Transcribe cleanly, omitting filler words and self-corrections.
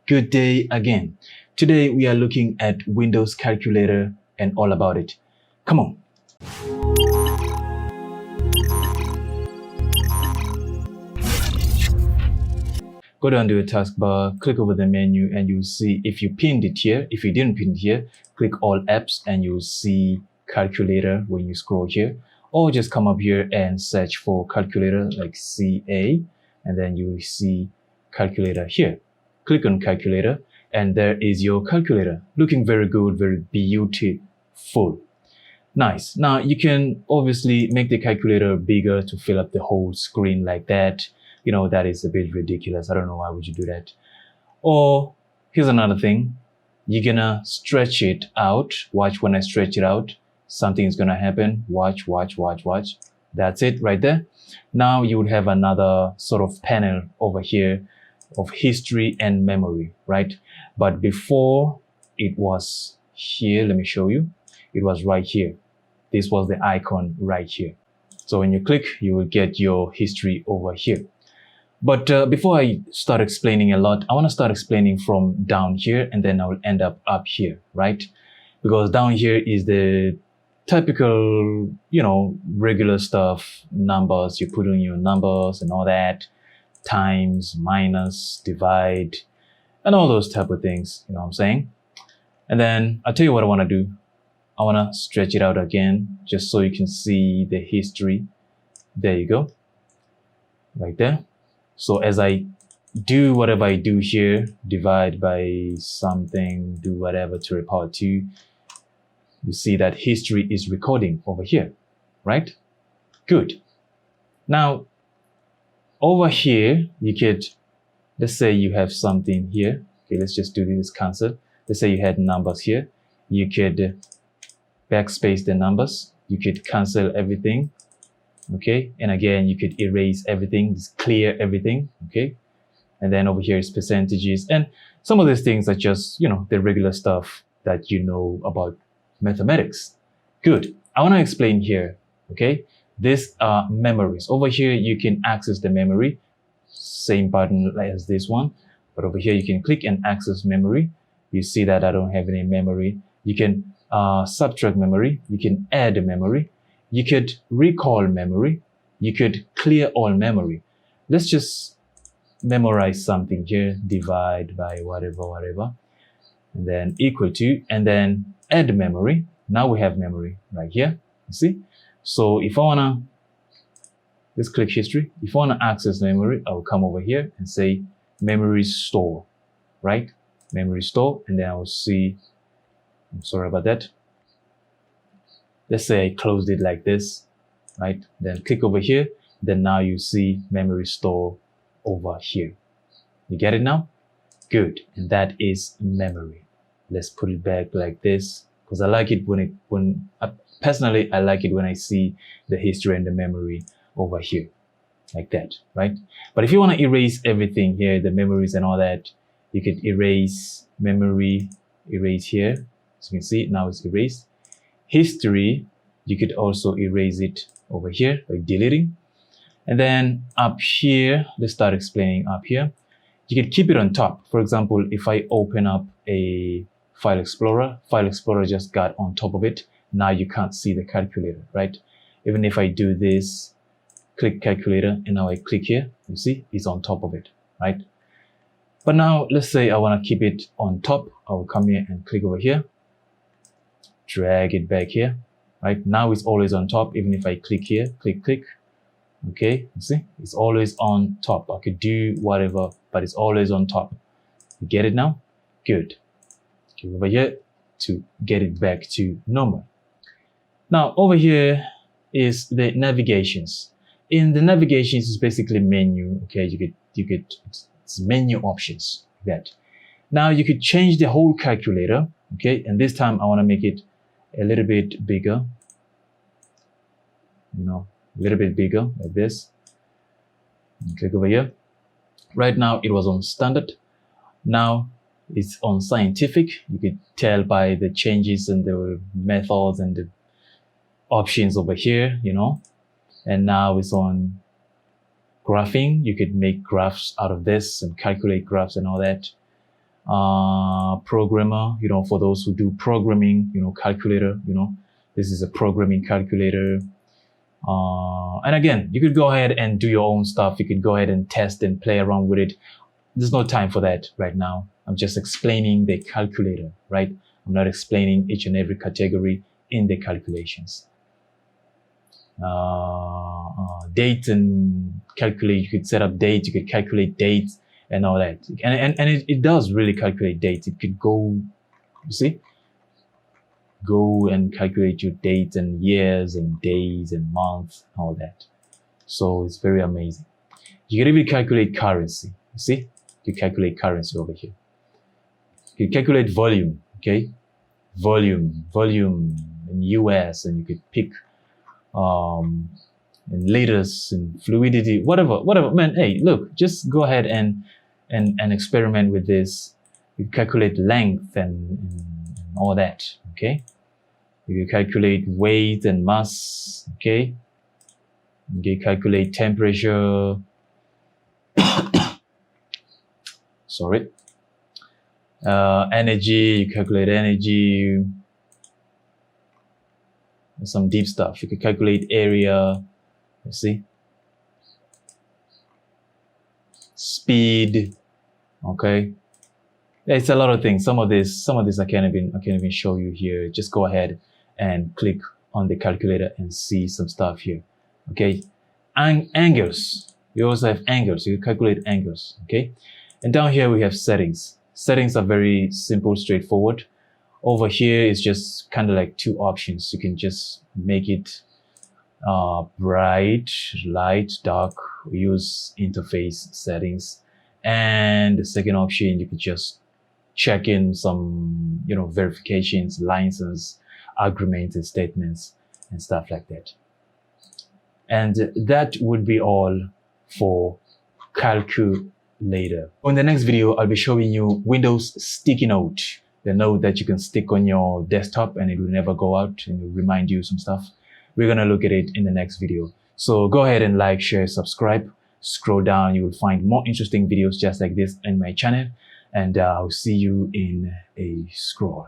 Good day again. Today we are looking at Windows Calculator and all about it. Come on. Go down to your taskbar, click over the menu, and you'll see if you pinned it here. If you didn't pin it here, click all apps and you'll see calculator when you scroll here. Or just come up here and search for calculator like CA, and then you will see calculator here. Click on calculator, and there is your calculator. Looking very good, very beautiful. Nice. Now you can obviously make the calculator bigger to fill up the whole screen like that. You know, that is a bit ridiculous. I don't know why would you do that. Or here's another thing. You're gonna stretch it out. Watch when I stretch it out. Something is gonna happen. Watch. That's it right there. Now you would have another sort of panel over here of history and memory, right? But before it was here, let me show you. It was right here. This was the icon right here. So when you click, you will get your history over here. But before I start explaining a lot, I want to start explaining from down here, and then I will end up here, right? Because down here is the typical, regular stuff, numbers. You put in your numbers and all that, times, minus, divide, and all those type of things, you know what I'm saying? And then I'll tell you what I want to do. I want to stretch it out again, just so you can see the history. There you go, right there. So as I do whatever I do here, divide by something, do whatever to the power 2, you see that history is recording over here, right? Good. Now, over here, you could, let's say you have something here. Okay, let's just do this cancel. Let's say you had numbers here. You could backspace the numbers. You could cancel everything. Okay, and again, you could erase everything, just clear everything. Okay, and then over here is percentages, and some of these things are just, the regular stuff that you know about mathematics. Good. I want to explain here. Okay, these are memories. Over here, you can access the memory, same button as this one, but over here you can click and access memory. You see that I don't have any memory. You can subtract memory. You can add a memory. You could recall memory. You could clear all memory. Let's just memorize something here. Divide by whatever, and then equal to, and then add memory. Now we have memory right here. You see? So if I wanna, let's click history. If I wanna access memory, I will come over here and say memory store, right? Memory store, and then I will see, I'm sorry about that. Let's say I closed it like this, right? Then click over here. Then now you see memory store over here. You get it now? Good. And that is memory. Let's put it back like this, because I like it personally, I like it when I see the history and the memory over here like that, right? But if you want to erase everything here, the memories and all that, you could erase memory, erase here. So you can see now it's erased. History, you could also erase it over here by deleting. And then up here, let's start explaining up here. You could keep it on top. For example, if I open up a File Explorer just got on top of it. Now you can't see the calculator, right? Even if I do this, click calculator, and now I click here, you see it's on top of it, right? But now let's say I want to keep it on top. I will come here and click over here. Drag it back here, right? Now it's always on top. Even if I click here, click, okay, you see, it's always on top. I could do whatever, but it's always on top. You get it now? Good. Go over here to get it back to normal. Now over here is the navigations. In the navigations is basically menu. Okay, you could it's menu options like that. Now you could change the whole calculator. Okay, and this time I want to make it a little bit bigger, a little bit bigger like this. Click over here. Right now it was on standard. Now it's on scientific. You could tell by the changes and the methods and the options over here, and now it's on graphing. You could make graphs out of this and calculate graphs and all that. programmer, for those who do programming, calculator, this is a programming calculator. And again, you could go ahead and do your own stuff. You could go ahead and test and play around with it. There's no time for that right now. I'm just explaining the calculator, right? I'm not explaining each and every category in the calculations. Date and calculate. You could set up dates. You could calculate dates and all that. And it does really calculate dates. It could go, you see, go and calculate your dates and years and days and months, all that. So it's very amazing. You can even calculate currency. You see, you calculate currency over here. You calculate volume, okay? Volume in US, and you could pick in liters and fluidity, whatever. Man, hey, look, just go ahead and experiment with this. You calculate length and all that, okay? You can calculate weight and mass, okay? You can calculate temperature. Sorry. Energy, you calculate energy. Some deep stuff. You can calculate area, you see? Speed, okay? It's a lot of things. Some of this I can't even show you here. Just go ahead and click on the calculator and see some stuff here, okay? Angles. You also have angles. You can calculate angles, okay? And down here we have settings. Settings are very simple, straightforward. Over here is just kind of like two options. You can just make it bright, light, dark, use interface settings. And the second option, you could just check in some, verifications, license, agreements, and statements, and stuff like that. And that would be all for calculator. On the next video, I'll be showing you Windows Sticky Note, the note that you can stick on your desktop and it will never go out and it will remind you some stuff. We're going to look at it in the next video. So go ahead and like, share, subscribe. Scroll down, you will find more interesting videos just like this in my channel. And I'll see you in a scroll.